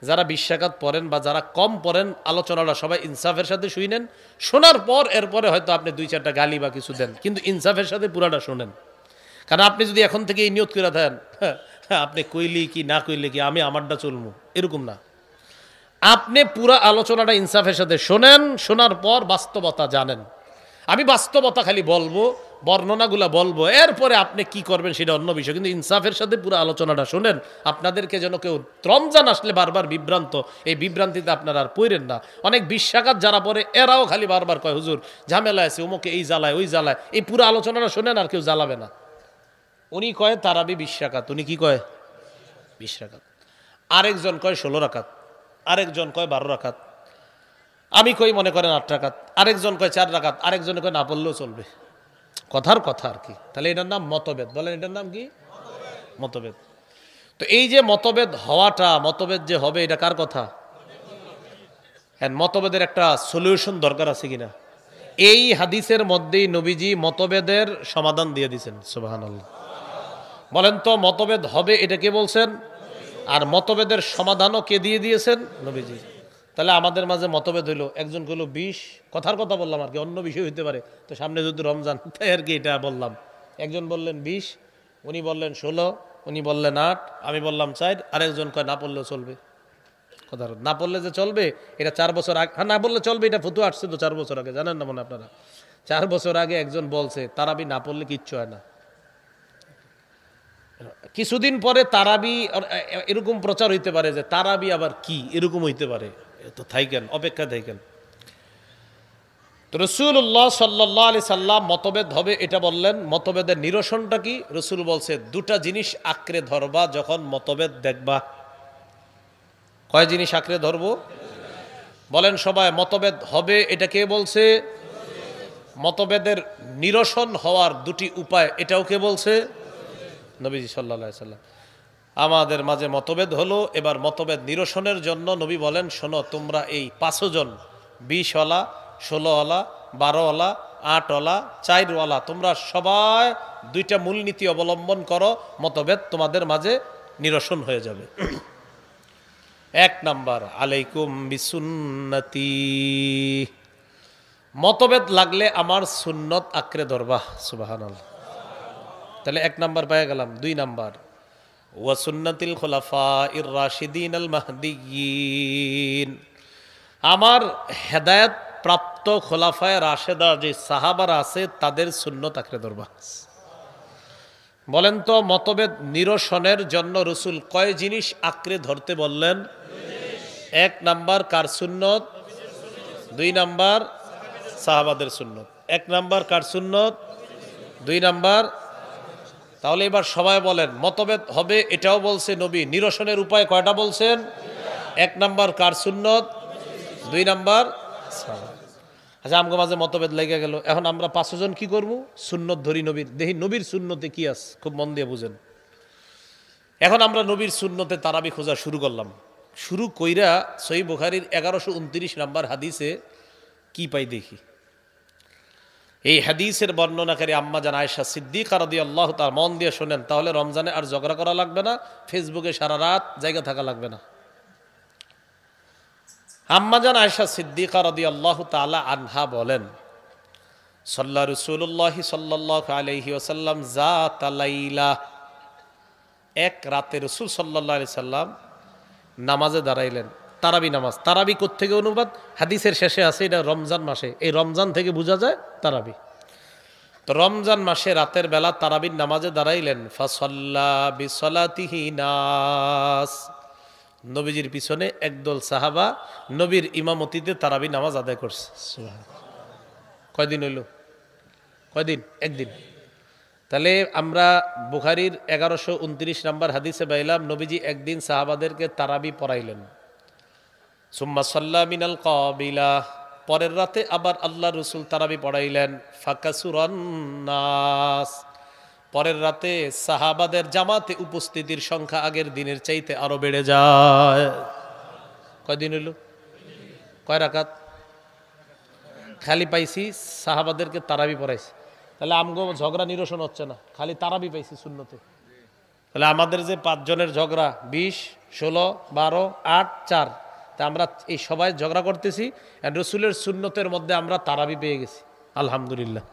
যারা 20 রাকাত পড়েন বা যারা কম পড়েন আলোচনাটা সবাই ইনসাফের সাথে শুনেন। শোনার পর এরপরে হয়তো আপনি 2-4টা গালি বা কিছু দেন, কিন্তু ইনসাফের সাথে পুরাটা শোনেন। কারণ আপনি যদি এখন থেকে এই নিয়ত করে দেন আপনি কইলি কি না কইলে কি আমি আমারটা চলবো, এরকম না। আপনি পুরা আলোচনাটা ইনসাফের সাথে শোনেন, শোনার পর বাস্তবতা জানেন। আমি বাস্তবতা খালি বলবো, বর্ণনাগুলা বলবো, এরপরে আপনি কি করবেন সেটা অন্য বিষয়, কিন্তু ইনসাফের সাথে পুরো আলোচনাটা শোনেন। আপনাদেরকে যেন কেউ রমজান আসলে বারবার বিভ্রান্ত, এই বিভ্রান্তিতে আপনারা আর পড়েন না। অনেক 20 রাকাত যারা পড়ে এরাও খালি বারবার কয় হুজুর ঝামেলা আছে, ওমকে এই জ্বালায় ওই জ্বালায়। এই পুরো আলোচনাটা শোনেন, আর কেউ জ্বালাবে না। উনি কয় তারাবি 20 রাকাত, উনি কি কয় 20 রাকাত, আরেকজন কয় 16 রাকাত, আরেকজন কয় 12 রাকাত, আমি কই মনে করেন 8 রাকাত, আরেকজন কয় 4 রাকাত, আরেকজন কয় না পড়লেও চলবে। কথার কথা আর কি। তাহলে এটার নাম মতভেদ। বলেন এটার নাম কি? মতভেদ। তো এই যে মতভেদ হওয়াটা, মতভেদ যে হবে, এটা কার কথা? হ্যাঁ, মতভেদের একটা সলিউশন দরকার আছে কিনা? এই হাদিসের মধ্যেই নবীজি মতভেদের সমাধান দিয়ে দিয়েছেন। সুবহানাল্লাহ। বলেন তো মতভেদ হবে এটা কে বলছেন? আর মতভেদের সমাধানও কে দিয়ে দিয়েছেন? নবীজি। তাহলে আমাদের মাঝে মতভেদ হইলো, একজন কইলো 20, কথার কথা বললাম আর কি, অন্য বিষয় হইতে পারে, তো সামনে যদি রমজান, তাই আর কি এটা বললাম। একজন বললেন 20, উনি বললেন 16, উনি বললেন 8, আমি বললাম 4, আরেকজন কয় না পড়লেও চলবে। কথা না পড়লে যে চলবে এটা 4 বছর আগে, হ্যাঁ না বললে চলবে এটা ফতুয়া আসছে তো 4 বছর আগে, জানেন না মনে আপনারা? 4 বছর আগে একজন বলছে তারাবি না পড়লে কিচ্ছু হয় না। কিছুদিন পরে তারাবি এরকম প্রচার হইতে পারে যে তারাবি আবার কি, এরকম হইতে পারে। তো থাইকেন, অপেক্ষা থাইকেন। তো রসুল্লাহ সাল্লাল্লাহু আলাইহি সাল্লাম মতভেদ হবে এটা বললেন। মতভেদের নিরসনটা কি? রসুল বলছে 2টা জিনিস আঁকড়ে ধরবা যখন মতভেদ দেখবা। কয় জিনিস আঁকড়ে ধরবো? বলেন সবাই, মতভেদ হবে এটা কে বলছে? মতভেদের নিরসন হওয়ার 2টি উপায়, এটাও কে বলছে? নবীজি সাল্লাল্লাহু আলাইহি সাল্লাম। আমাদের মাঝে মতভেদ হলো, এবার মতভেদ নিরসনের জন্য নবী বলেন শোনো, তোমরা এই 5 জন, 20ওয়ালা, 16ওয়ালা, 12ওয়ালা, 8ওয়ালা, 4ওয়ালা, তোমরা সবাই 2টা মূলনীতি অবলম্বন করো, মতভেদ তোমাদের মাঝে নিরসন হয়ে যাবে। 1 নাম্বার, আলাইকুম বিসুন্নতি, মতভেদ লাগলে আমার সুন্নত আঁকড়ে ধরবা। সুবহানাল্লাহ। তাহলে 1 নাম্বার পেয়ে গেলাম। 2 নাম্বার, ওয়াসুন্নাতিল খুলাফাইর রাশিদিন আল মাহদিয়িন, আমার হেদায়েত প্রাপ্ত খোলাফায়ে রাশেদা যে সাহাবারা আছে তাদের সুন্নত আঁকড়ে ধরবা। বলেন তো মতভেদ নিরসনের জন্য রসুল কয় জিনিস আঁকড়ে ধরতে বললেন? 1 নাম্বার কার সুন্নত? 2 নাম্বার সাহাবাদের সুন্নত। 1 নাম্বার কার সুন্নত? 2 নাম্বার। তাহলে এবার সবাই বলেন মতভেদ হবে এটাও বলছে নবী, নিরসনের উপায় কয়টা বলছেন? 1 নাম্বার কার সুন্নত, 2 নাম্বার সাহাবা। আচ্ছা, আমগো মাঝে মতভেদ লেগে গেল, এখন আমরা 5 জন কি করবো? সুন্নত ধরি নবীর, দেখি নবীর সুন্নতে কি আছে, খুব মন দিয়ে বুঝেন। এখন আমরা নবীর সুন্নতে তারাবি খোঁজা শুরু করলাম। শুরু কইরা সহিহ বুখারীর 1129 নাম্বার হাদিসে কি পাই দেখি। এই হাদিসের বর্ণনাকারী আম্মা জান আয়েশা সিদ্দিকা রাদিয়াল্লাহু তাআলা, মন দিয়ে শোনেন, তাহলে রমজানে আর ঝগড়া করা লাগবে না, ফেসবুকে সারা রাত জায়গা থাকা লাগবে না। আম্মা জান আয়েশা সিদ্দিকা রাদিয়াল্লাহু তাআলা আনহা বলেন, সাল্লা রাসূলুল্লাহ সাল্লাল্লাহু আলাইহি ওয়াসাল্লাম যাতা লাইলা, এক রাতে রাসূল সাল্লাল্লাহু আলাইহি সাল্লাম নামাজে দাঁড়াইলেন, তারাবি নামাজ। তারাবি কোত্থেকে অনুবাদ? হাদিসের শেষে আছে এটা রমজান মাসে, এই রমজান থেকে বোঝা যায় তারাবি। তো রমজান মাসে রাতের বেলা তারাবির নামাজে দাঁড়াইলেন। ফাসাল্লা বিসলাতিহি নাস, নবীজির পিছনে একদল সাহাবা নবীর ইমামতিতে তারাবি নামাজ আদায় করছে। কয়দিন হইল? কয়দিন? একদিন। তাহলে আমরা বুখারীর 1129 নাম্বার হাদিসে পাইলাম নবীজি একদিন সাহাবাদেরকে তারাবি পড়াইলেন। সুম্মা সাল্লা মিনাল কাবিলা, পরের রাতে আবার আল্লাহ রসুল তারাবি পড়াইলেন। ফাকাসুরান নাস, পরের রাতে সাহাবাদের জামাতে উপস্থিতির সংখ্যা আগের দিনের চাইতে আরো বেড়ে যায়। কয়দিন হইল? কয় রাকাত? খালি পাইছি সাহাবাদেরকে তারাবি পড়াইছি, তাহলে আমগো ঝগড়া নিরসন হচ্ছে না, খালি তারাবি পাইছি সুন্নতে। তাহলে আমাদের যে 5 জনের ঝগড়া 20 16, 12, 8, 4। তা আমরা এই সবাই ঝগড়া করতেছি, রসুলের সুন্নতের মধ্যে আমরা তারাবি পেয়ে গেছি, আলহামদুলিল্লাহ।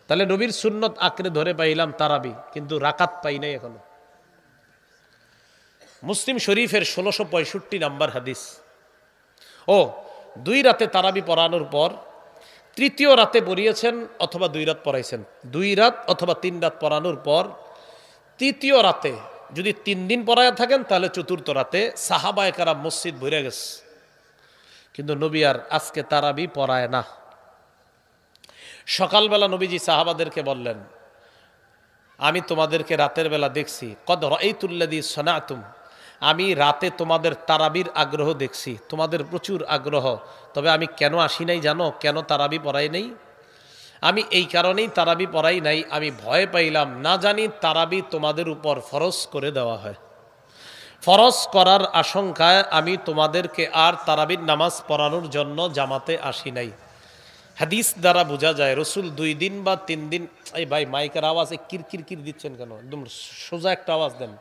তাহলে নবীর সুন্নত আঁকড়ে ধরে পাইলাম তারাবি, কিন্তু রাকাত পাই নাই এখনো। মুসলিম শরীফের 1665 নম্বর হাদিস। 2 রাতে তারাবি পড়ানোর পর তৃতীয় রাতে পড়িয়েছেন অথবা 2 রাত পড়াইছেন, 2 রাত অথবা 3 রাত পড়ানোর পর তৃতীয় রাতে যদি 3 দিন পড়ায় থাকেন, তাহলে চতুর্থ রাতে সাহাবায়ে কেরাম মসজিদ ভরে গেছে, কিন্তু নবী আর আজকে তারাবি পড়ায় না। সকালবেলা নবীজি সাহাবাদেরকে বললেন, আমি তোমাদেরকে রাতের বেলা দেখছি, কদ রাআইতুল্লাযী সানাতুম, আমি রাতে তোমাদের তারাবির আগ্রহ দেখছি, তোমাদের প্রচুর আগ্রহ। তবে আমি কেন আসি নাই জানো? কেন তারাবি পড়াই নাই? আমি এই কারণেই তারাবি পড়াই নাই, আমি ভয় পাইলাম না জানি তারাবি তোমাদের উপর ফরজ করে দেওয়া হয়। ফরজ করার আশঙ্কায় আমি তোমাদেরকে আর তারাবির নামাজ পড়ানোর জন্য জামাতে আসি নাই। হাদিস দ্বারা বোঝা যায় রসুল 2 দিন বা 3 দিন। এই ভাই মাইকের আওয়াজে কিরকির কির দিচ্ছেন কেন? একদম সোজা একটা আওয়াজ দেন,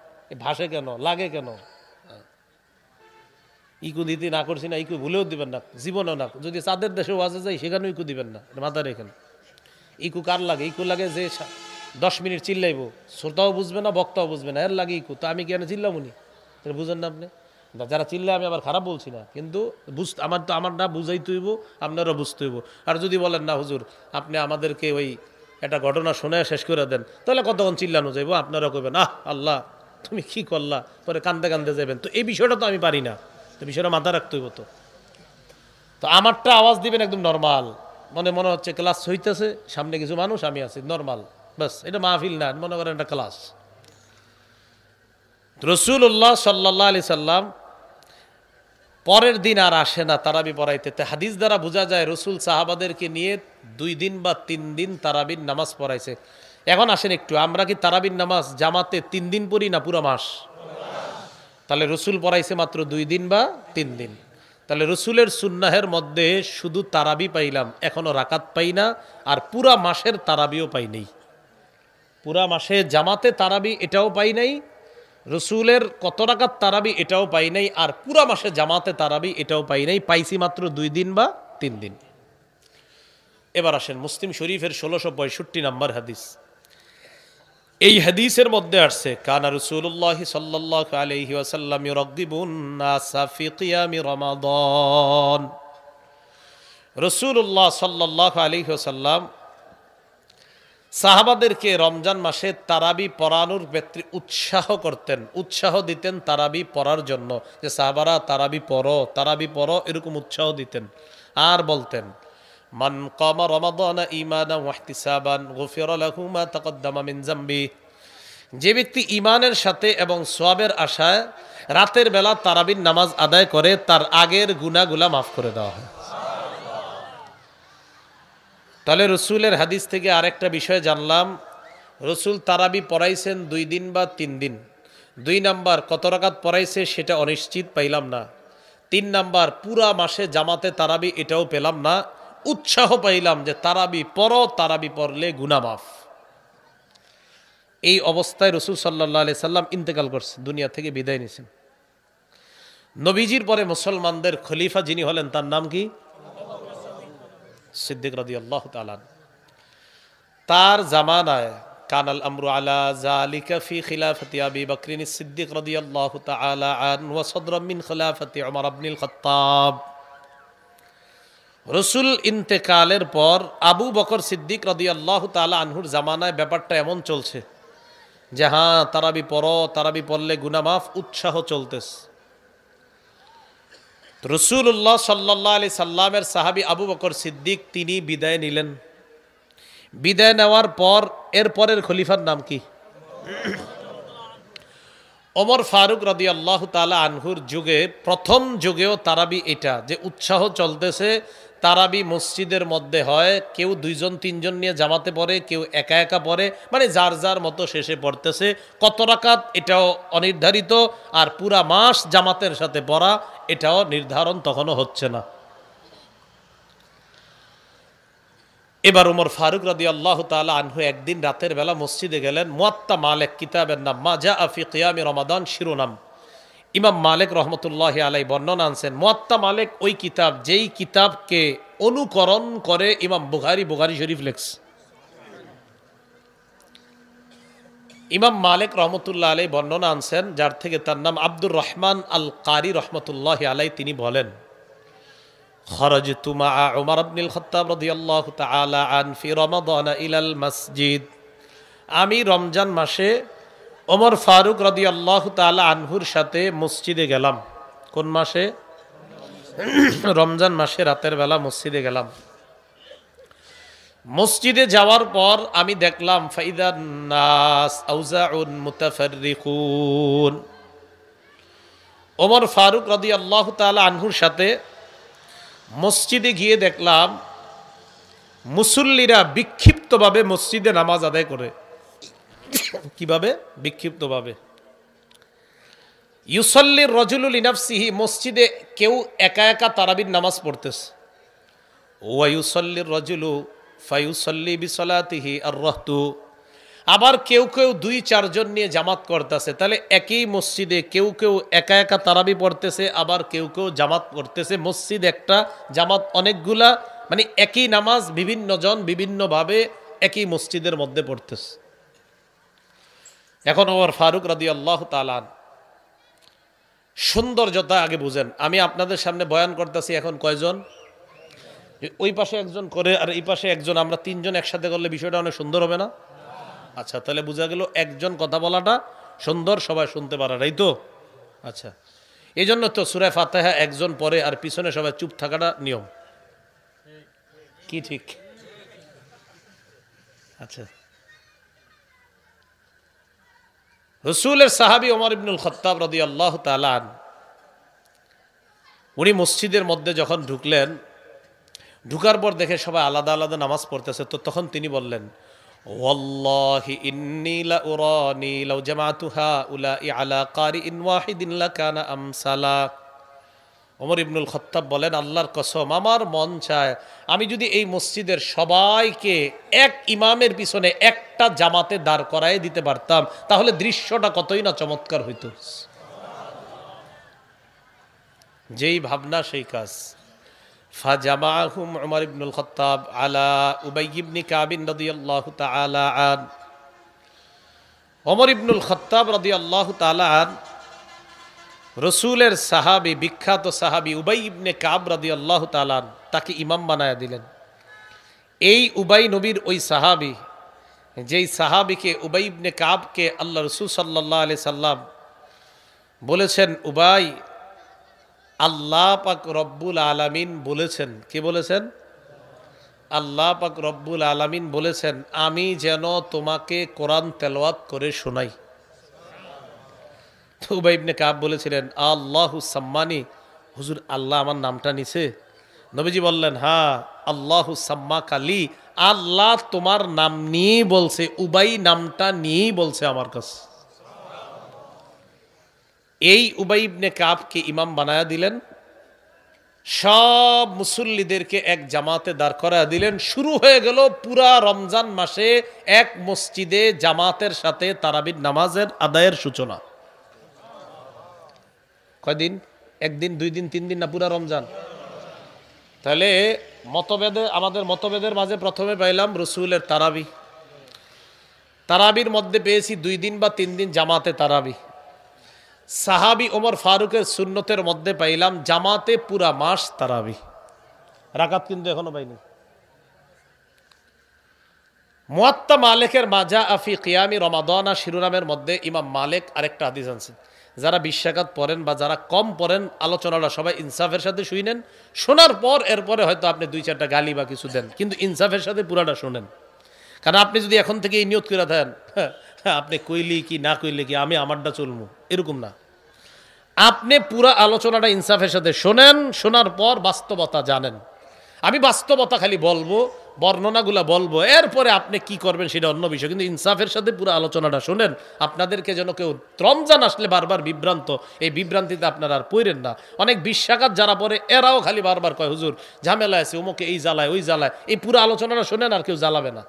ভাসে কেন, লাগে কেন? ইকু দিতে না করছি না, ইকু ভুলেও দিবেন না, জীবনেও না। যদি চাঁদের দেশে ওয়াজে যাই সেখানেও ইকু দিবেন না, মাথা রেখেন। ইকু কার লাগে? ইকু লাগে যে 10 মিনিট চিল্লাইব, শ্রোতাও বুঝবে না, বক্তাও বুঝবে না, এর লাগে ইকু। তো আমি কেন চিল্লামুনি? বুঝেন না আপনি? যারা চিল্লায় আমি আবার খারাপ বলছি না, কিন্তু আমার না বুঝাইতে হইব, আপনারা বুঝতে হইব। আর যদি বলেন না হুজুর আপনি আমাদেরকে ওই একটা ঘটনা শুনে শেষ করে দেন, তাহলে কতক্ষণ চিল্লানো যাইব? আপনারা কইবেন আহ আল্লাহ তুমি কি করলা, পরে কান্দে কান্দে যাবেন। তো এই বিষয়টা তো আমি পারি না, তো বিষয়টা মাথা রাখতে হইব। তো আমারটা আওয়াজ দিবেন একদম নর্মাল, মনে হচ্ছে ক্লাস হইতেছে, সামনে কিছু মানুষ, আমি আছি, নর্মাল, বাস। এটা মাহফিল না, মনে করেন একটা ক্লাস। রাসূলুল্লাহ সাল্লাল্লাহু আলাইহি সাল্লাম পরের দিন আর আসে না তারাবি পড়াইতে। হাদিস দ্বারা বোঝা যায় রসুল সাহাবাদেরকে নিয়ে 2 দিন বা 3 দিন তারাবির নামাজ পড়াইছে। এখন আসেন একটু, আমরা কি তারাবির নামাজ জামাতে 3 দিন পড়ি না পুরো মাস? তাহলে রসুল পড়াইছে মাত্র 2 দিন বা 3 দিন। তাহলে রসুলের সুন্নাহের মধ্যে শুধু তারাবি পাইলাম, এখনো রাকাত পাই না, আর পুরা মাসের তারাবিও পাই নাই। পুরা মাসে জামাতে তারাবি এটাও পাই নাই, রসুলের কত রাকাত তারাবি এটাও পাই নাই, আর পুরা মাসে জামাতে তারাবি এটাও পাই নাই। পাইছি মাত্র 2 দিন বা 3 দিন। এবার আসেন মুসলিম শরীফের 1665 নম্বর হাদিস। এই হাদিসের মধ্যে আসছে কানা রাসূলুল্লাহ সাল্লাল্লাহু আলাইহি ওয়াসাল্লাম ইউরাগিবুন নাসা ফি কিয়ামি রমাদান। রাসূলুল্লাহ সাল্লাল্লাহু আলাইহি ওয়াসাল্লাম সাহাবাদেরকে রমজান মাসে তারাবি পড়ানোর ক্ষেত্রে উৎসাহ করতেন, উৎসাহ দিতেন তারাবি পড়ার জন্য, যে সাহাবারা তারাবি পড়ো, এরকম উৎসাহ দিতেন। আর বলতেন মান কামা রমাদানা ঈমানান ওয়া ইহতিসাবান গুফিরা লাহু মা তাকদ্দামা মিন যামবি। যে ব্যক্তি ঈমানের সাথে এবং সওয়াবের আশায় রাতের বেলা তারাবির নামাজ আদায় করে, তার আগের গুনাহগুলো মাফ করে দেওয়া হয়। তাহলে রসুলের হাদিস থেকে আরেকটা বিষয় জানলাম, রসুল তারাবি পড়াইছেন 2 দিন বা 3 দিন। 2 নাম্বার কত রাকাত পড়াইছে সেটা অনিশ্চিত পাইলাম না। 3 নাম্বার পুরা মাসে জামাতে তারাবি এটাও পেলাম না। উৎসাহ পাইলাম যে তারাবি পড়ো, তারাবি পড়লে গুনাহ মাফ। এই অবস্থায় রসুল সাল্লাল্লাহু আলাইহি সাল্লাম ইন্তেকাল করছে, দুনিয়া থেকে বিদায় নিয়েছেন। নবীজির পরে মুসলমানদের খলিফা যিনি হলেন তার নাম কি? সিদ্দিক রাদিয়াল্লাহু তাআলা। তার জামানায় কানাল আমরু আলা যালিকা ফি খিলাফতি আবি বকরিন সিদ্দিক রাদিয়াল্লাহু তাআলা আনহু ওয়া সাদরাম মিন খিলাফতি উমর ইবনুল খাত্তাব। রাসূল ইন্তেকালের পর আবু বকর সিদ্দিক রাদিয়াল্লাহু তাআলা আনহুর জামানায় ব্যাপারটা এমন চলছে যে হ্যাঁ তারাবি পড়ো, তারাবি পড়লে গুনাহ মাফ, উৎসাহ চলতেছে। রাসূলুল্লাহ সাল্লাল্লাহু আলাইহি সাল্লামের সাহাবী আবু বকর সিদ্দিক তিনি বিদায় নিলেন। বিদায় নেওয়ার পর এরপরের খলিফার নাম কি? ওমর ফারুক রাদিয়াল্লাহু তাআলা আনহুর যুগে, প্রথম যুগেও তারাবি এটা যে উৎসাহ চলতেছে, তারাবি মসজিদের মধ্যে হয়, কেউ 2-3 নিয়ে জামাতে পড়ে, কেউ একা একা পড়ে, মানে যার যার মতো শেষে পড়তেছে। কত রাকাত এটাও অনির্ধারিত, আর পুরা মাস জামাতের সাথে পড়া এটাও নির্ধারণ তখনও হচ্ছে না। এবার ওমর ফারুক রাদিয়াল্লাহু তাআলা আনহু একদিন রাতের বেলা মসজিদে গেলেন। মুয়াত্তা মালিক কিতাবের নাম মা জাআ ফি কিয়ামি রমাদান শিরোনাম। ইমাম মালিক রহমতুল্লাহ আলাই বর্ণনা আনছেন, মুয়াত্তা মালিক ওই কিতাব যেই কিতাবকে অনুকরণ করে ইমাম বুখারী শরীফ লেখস। ইমাম মালিক রহমতুল্লাহ আলাই বর্ণনা আনছেন, যার থেকে তার নাম আব্দুর রহমান আল কারি রহমতুল্লাহ আলাই, তিনি বলেন, খরজতু মা উমর ইবনুল খাত্তাব রাদিয়াল্লাহু তাআলা আন ফি রমাদান ইলাল মসজিদ। আমি রমজান মাসে ওমর ফারুক রাদিয়াল্লাহু তাআলা আনহুর সাথে মসজিদে গেলাম। কোন মাসে? রমজান মাসে রাতের বেলা মসজিদে গেলাম। মসজিদে যাওয়ার পর আমি দেখলাম ফাইদান নাস আউজাউন মুতাফাররিকুন। ওমর ফারুক রাদিয়াল্লাহু তাআলা আনহুর সাথে মসজিদে গিয়ে দেখলাম মুসল্লিরা বিক্ষিপ্তভাবে মসজিদে নামাজ আদায় করে। কিভাবে? বিক্ষিপ্তভাবে। ইউসাল্লি রাজুলু লিনাফসিহি, মসজিদে কেউ একা একা তারাবির নামাজ পড়তেছে। ওয়া ইউসাল্লি রাজুলু ফায়ুসাল্লি বিসলাতিহি আর-রাহতু, আবার কেউ কেউ 2-4 জন নিয়ে জামাত করতেছে। তাহলে একই মসজিদে কেউ কেউ একা একা তারাবি পড়তেছে, আবার কেউ কেউ জামাত করতেছে। মসজিদ একটা, জামাত অনেকগুলা, মানে একই নামাজ বিভিন্ন জন বিভিন্নভাবে একই মসজিদের মধ্যে পড়তেছে। এখন ওমর ফারুক রাদিয়াল্লাহু তাআলা সৌন্দর্যতা আগে বুঝেন। আমি আপনাদের সামনে বয়ান করতেছি, এখন কয়জন? ওই পাশে একজন করে আর এই পাশে একজন, আমরা 3 জন একসাথে করলে বিষয়টা অনেক সুন্দর হবে না? আচ্ছা, তাহলে বোঝা গেল একজন কথা বলাটা সুন্দর, সবাই শুনতে পারার, এই তো? আচ্ছা, এই জন্য তো সূরা ফাতিহা একজন পড়ে আর পিছনে সবাই চুপ থাকাটা নিয়ম, কি ঠিক? আচ্ছা, রাসূলের সাহাবী ওমর ইবনুল খাত্তাব রাদিয়াল্লাহু তাআলা আনহু, উনি মসজিদের মধ্যে যখন ঢুকলেন, ঢুকার পর দেখে সবাই আলাদা আলাদা নামাজ পড়তেছে। তো তখন তিনি বললেন, ওয়াল্লাহি ইন্নী লা উরানি লাউ জামাতু হাউলাই আলা কারিইন ওয়াহিদিন লাকানা আমসালা। ওমর ইবনুল খাত্তাব বলেন, আল্লাহর কসম, আমার মন চায় আমি যদি এই মসজিদের সবাইকে এক ইমামের পিছনে একটা জামাতে দাঁড় করায় দিতে পারতাম, তাহলে দৃশ্যটা কতই না চমৎকার হইতো। যেই ভাবনা সেই কাজ। ফাজামাহুম উমর ইবনুল খাত্তাব আলা উবাই ইবনে কাব রাদিয়াল্লাহু তাআলা আন। ওমর ইবনুল খাত্তাব রাদিয়াল্লাহু তাআলা আন রাসূলের সাহাবী, বিখ্যাত সাহাবী উবাই ইবনে কাব রাদিয়াল্লাহু তাআলা আন, তাকে ইমাম বানায়া দিলেন। এই উবাই নবীর ওই সাহাবী, যেই সাহাবীকে উবাই ইবনে কাবকে আল্লাহ রাসূল সাল্লাল্লাহু আলাইহি সাল্লাম বলেছেন, উবাই, আল্লাহ পাক রব্বুল আলামিন বলেছেন। কে বলেছেন? আল্লাহ পাক রব্বুল আলামিন বলেছেন, আমি যেন তোমাকে কোরআন তেলাওয়াত করে শোনাই। তো উবাই ইবনে কাব বলেছিলেন, আল্লাহু সাম্মানি, হুজুর আল্লাহ আমার নামটা নিছে? নবীজি বললেন, হ্যাঁ, আল্লাহু সাম্মাকা লি, আল্লাহ তোমার নাম নিয়েই বলছে, উবাই নামটা নিয়েই বলছে আমার কাছে। এই উবাই ইবনে কাবকে ইমাম বানায়া দিলেন, সব মুসল্লিদেরকে এক জামাতে দাঁড় করায়া দিলেন। শুরু হয়ে গেল পুরা রমজান মাসে এক মসজিদে জামাতের সাথে তারাবির নামাজের আদায়ের সূচনা। কয়দিন? একদিন, 2 দিন, 3 দিন, না পুরা রমজান? তাহলে মতভেদে, আমাদের মতভেদের মাঝে প্রথমে পাইলাম রাসূলের তারাবি, তারাবির মধ্যে পেয়েছি 2 দিন বা 3 দিন জামাতে তারাবি। সাহাবী ওমর ফারুকের সুন্নতের মধ্যে পাইলাম জামাতে পুরা মাস তারাবি, রাকাত কিন্তু এখনো পাইনি। মুয়াত্তা মালিকের মাজা আফি কিয়ামি রমাদানা শিরোনামের মধ্যে ইমাম মালিক আরেকটা হাদিস আনছেন। যারা 20 রাকাত পড়েন বা যারা কম পড়েন, আলোচনাটা সবাই ইনসাফের সাথে শুনেন। শোনার পর এরপরে হয়তো আপনি 2-4টা গালি বা কিছু দেন, কিন্তু ইনসাফের সাথে পুরাটা শোনেন। কারণ আপনি যদি এখন থেকে এই নিয়ত করে দেন, আপনি কইলি কি না কইলে কি আমি আমারটা চলবো, এরকম না। আপনি পুরা আলোচনাটা ইনসাফের সাথে শোনেন, শোনার পর বাস্তবতা জানেন। আমি বাস্তবতা খালি বলবো, বর্ণনাগুলা বলবো, এরপরে আপনি কি করবেন সেটা অন্য বিষয়, কিন্তু ইনসাফের সাথে পুরো আলোচনাটা শোনেন। আপনাদেরকে যেন কেউ রমজান আসলে বারবার বিভ্রান্ত, এই বিভ্রান্তিতে আপনারা আর পড়েন না। অনেক 20 রাকাত যারা পড়ে এরাও খালি বারবার কয়, হুজুর ঝামেলা আছে, ওমকে এই জ্বালায় ওই জ্বালায়। এই পুরো আলোচনাটা শোনেন, আর কেউ জ্বালাবে না।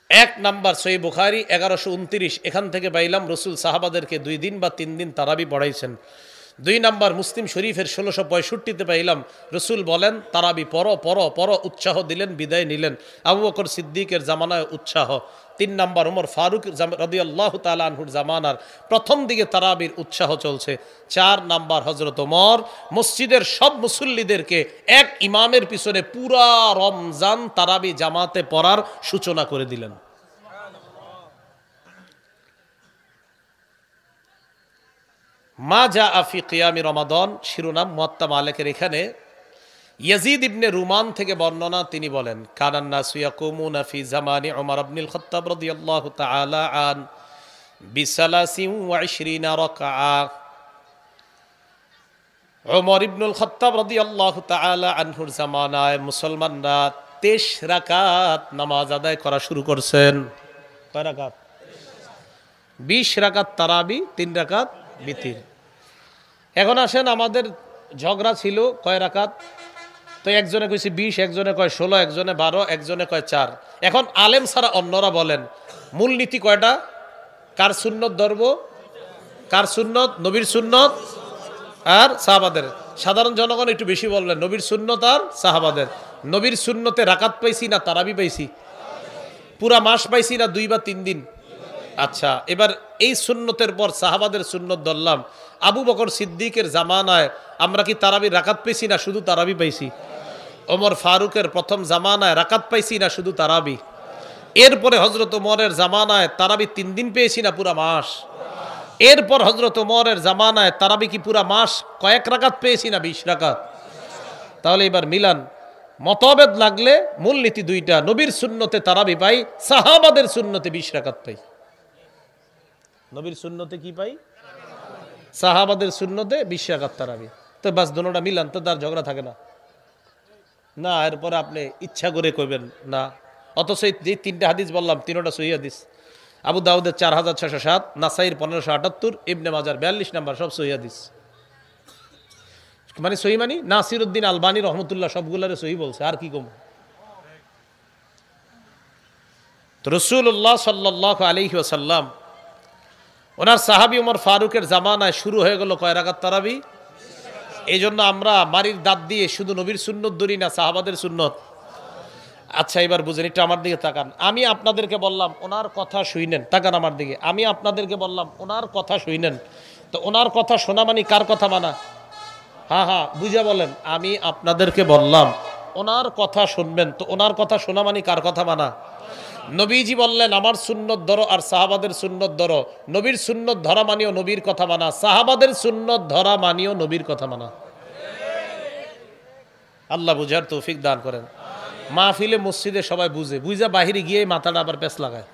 এক নাম্বার সহিহ বুখারী 1129, এখান থেকে পাইলাম রসুল সাহাবাদেরকে 2 দিন বা 3 দিন তারাবি পড়াইছেন। 2 নাম্বার মুসলিম শরীফের 1665-তে পাইলাম রসুল বলেন তারাবি পড়ো পড়ো পড়ো, উৎসাহ দিলেন, বিদায় নিলেন। আবু বকর সিদ্দিকের জামানায় উৎসাহ। 3 নাম্বার ওমর ফারুক রাদিয়াল্লাহু তাআলা আনহুর জামানার প্রথম দিকে তারাবির উৎসাহ চলছে। 4 নাম্বার হযরত ওমর মসজিদের সব মুসল্লিদেরকে এক ইমামের পিছনে পুরা রমজান তারাবি জামাতে পড়ার সূচনা করে দিলেন। মা জা আফি কিয়ামি রমাদান শিরোনাম মুয়াত্তা মালিকের। এখানে ইয়াজিদ ইবনে রুমান থেকে বর্ণনা, তিনি বলেন কানান নাসু ইয়াকুমুনা ফি জামানি উমর ইবনুল খাত্তাব রাদিয়াল্লাহু তাআলা আন বিসালাসিন ওয়া 20 রাকআ। উমর ইবনুল খাত্তাব রাদিয়াল্লাহু তাআলা আনহুর জামানায় মুসলমানরা 23 রাকাত নামাজ আদায় করা শুরু করছেন। কয় রাকাত? 20 রাকাত তারাবি, 3 রাকাত বিতির। এখন আসেন, আমাদের ঝগড়া ছিল কয় রাকাত, তো একজনে কইছে 20, একজনে কয় 16, একজনে 12, একজনে কয় 4। এখন আলেম ছাড়া অন্যরা বলেন মূল নীতি কয়টা? কার সুন্নত ধরব? কার সুন্নত? নবীর সুন্নত আর সাহাবাদের। সাধারণ জনগণ একটু বেশি বললেন নবীর সুন্নত আর সাহাবাদের। নবীর সুন্নতে রাকাত পাইছি না তারাবি পাইছি? পুরা মাস পাইছি না 2 বা 3 দিন? আচ্ছা, এবার এই সুন্নতের পর সাহাবাদের সুন্নত ধরলাম। আবু বকর সিদ্দিকের জামানায় আমরা কি তারাবি রাকাত পাইছি না শুধু তারাবি পাইছি? ওমর ফারুকের প্রথম জামানায় রাকাত পাইছি না শুধু তারাবি? এরপরে হযরত ওমরের জামানায় তারাবি 3 দিন পেয়েছি না পুরা মাস? এরপর হযরত ওমরের জামানায় তারাবি কি পুরা মাস কয়েক রাকাত পেয়েছি না 20 রাকাত? তাহলে এবার মিলান। মতভেদ লাগলে মূলনীতি 2টা, নবীর সুন্নতে তারাবি পাই, সাহাবাদের সুন্নতে 20 রাকাত পাই। নবীর সুন্নতে কি পাই? সাহাবাদের সুন্নতে 20 রাকাত তারাবি। তো বাস দুটোটা মিলান, তো তার ঝগড়া থাকে না। না, এরপরে আপনি ইচ্ছা করে কইবেন না। অথচ যে 3টা হাদিস বললাম 3টা সহিহ হাদিস। আবু দাউদের 4607, নাসাইর 1578, ইবনে মাজার 42 নাম্বার, সব সহিহ হাদিস। মানে সহিহ মানে নাসিরউদ্দিন আলবানী রহমতুল্লাহ সবগুলারে সহিহ বলছে, আর কি কম। তো রাসূলুল্লাহ সাল্লাল্লাহু আলাইহি ওয়াসাল্লাম ওনার সাহাবী ওমর ফারুকের জামানায় শুরু হয়ে গেল কয় রাকাত তারাবি। এই জন্য আমরা মারির দাঁত দিয়ে শুধু নবীর সুন্নত ধরি না, সাহাবাদের সুন্নত। আচ্ছা, এবার বুঝেন, একটু আমার দিকে তাকান। আমি আপনাদেরকে বললাম ওনার কথা শুইনেন, তাকান আমার দিকে। আমি আপনাদেরকে বললাম ওনার কথা শুইনেন, তো ওনার কথা শোনা মানে কার কথা মানা? হ্যাঁ হ্যাঁ, বুঝা বলেন। আমি আপনাদেরকে বললাম ওনার কথা শুনবেন, তো ওনার কথা শোনা মানে কার কথা মানা? নবীজি বললেন আমার সুন্নত ধরো আর সাহাবাদের সুন্নত ধরো। নবীর সুন্নত ধরা মানিও নবীর কথা মানা, সাহাবাদের সুন্নত ধরা মানিও নবীর কথা মানা। আল্লাহ বুঝার তৌফিক দান করেন। মাহফিলে মসজিদে সবাই বুঝে, বুঝা বাহিরে গিয়ে মাথাটা আবার পেঁচ লাগায়।